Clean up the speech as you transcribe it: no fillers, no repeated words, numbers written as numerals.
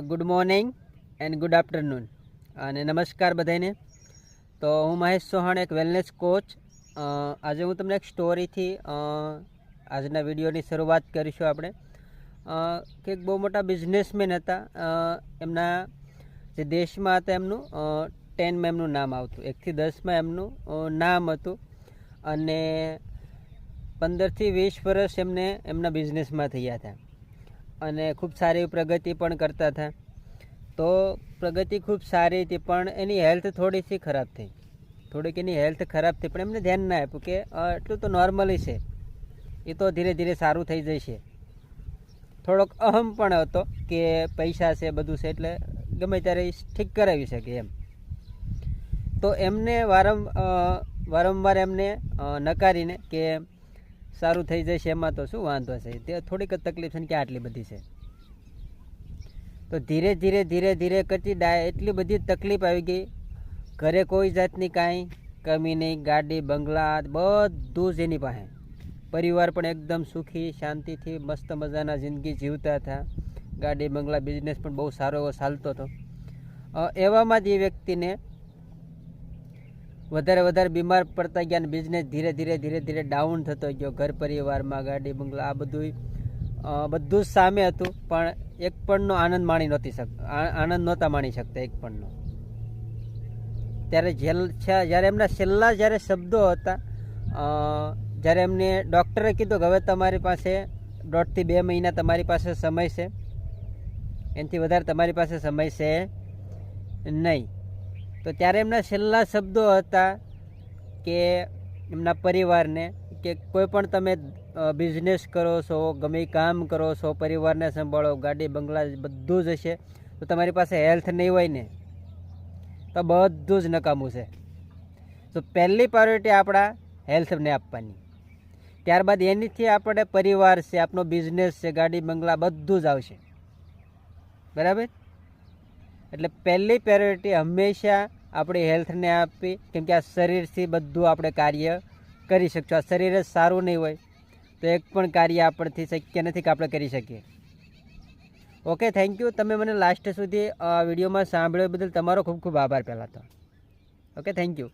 Good morning and good afternoon અને નમસ્કાર બધાને. તો હું મહેશ ચૌહાણ, એક વેલનેસ કોચ. આજે હું તમને એક સ્ટોરીથી આજના વિડીયોની શરૂઆત કરીશું. આપણે કે એક બહુ મોટા બિઝનેસમેન હતા. એમના જે દેશમાં હતા એમનું 10માં એમનું નામ આવતું, 1 થી 10માં એમનું નામ હતું અને 15 થી 20 વર્ષ એમને એમના બિઝનેસમાં થયા હતા અને ખૂબ સારી પ્રગતિ પણ કરતા હતા. તો પ્રગતિ ખૂબ સારી હતી, પણ એની હેલ્થ થોડીસી ખરાબ થઈ. એની હેલ્થ ખરાબ થઈ, પણ એમને ધ્યાન ના આપ્યું કે એટલું તો નોર્મલી છે, એ તો ધીરે ધીરે સારું થઈ જશે. થોડોક અહમ પણ હતો કે પૈસા છે, બધું છે, એટલે ગમે ત્યારે ઠીક કરાવી શકે એમ. તો એમને વારંવાર એમને નકારીને કે સારું થઈ જશે, એમાં તો શું વાંધો છે, તે થોડીક જ તકલીફ છે ને કે આટલી બધી છે. તો ધીરે ધીરે કરતી એટલી બધી તકલીફ આવી ગઈ. ઘરે કોઈ જાતની કાંઈ કમી નહીં, ગાડી બંગલા બધું જ એની પાસે. પરિવાર પણ એકદમ સુખી શાંતિથી મસ્ત મજાના જિંદગી જીવતા હતા. ગાડી બંગલા, બિઝનેસ પણ બહુ સારો એવો ચાલતો હતો. એવામાં જ એ વ્યક્તિને વધારે બીમાર પડતા ગયા અને બિઝનેસ ધીરે ધીરે ડાઉન થતો ગયો. ઘર પરિવારમાં ગાડી બંગલા આ બધું જ સામે હતું, પણ એક પણનો આનંદ નહોતા માણી શકતા, એક પણનો. ત્યારે જ્યારે એમના છેલ્લા શબ્દો હતા, જ્યારે એમને ડૉક્ટરે કીધું કે હવે તમારી પાસે 1.5 થી 2 મહિના તમારી પાસે સમય છે, એનાથી વધારે તમારી પાસે સમય છે નહીં. તો ત્યારે એમના છેલ્લા શબ્દો હતા કે એમના પરિવારને કે કોઈ પણ તમે બિઝનેસ કરો છો, ગમે કામ કરો છો, પરિવારને સંભાળો, ગાડી બંગલા બધું જ હશે, તો તમારી પાસે હેલ્થ નહીં હોય ને તો બધું જ નકામું છે. તો પહેલી પ્રાયોરિટી આપણા હેલ્થને આપવાની, ત્યારબાદ એનીથી આપણે પરિવાર છે, આપણો બિઝનેસ છે, ગાડી બંગલા બધું જ આવશે. બરાબર? એટલે પહેલી પ્રાયોરિટી હંમેશા આપણી હેલ્થને આપવી, કેમ કે આ શરીરથી બધું આપણે કાર્ય કરી શકશું. આ શરીર જ સારું નહીં હોય તો એક પણ કાર્ય આપણથી શક્ય નથી કે આપણે કરી શકીએ. Okay, thank you. તમે મને લાસ્ટ સુધી વિડીયોમાં સાંભળ્યો બદલ તમારો ખૂબ ખૂબ આભાર પહેલાં તો. Okay, thank you.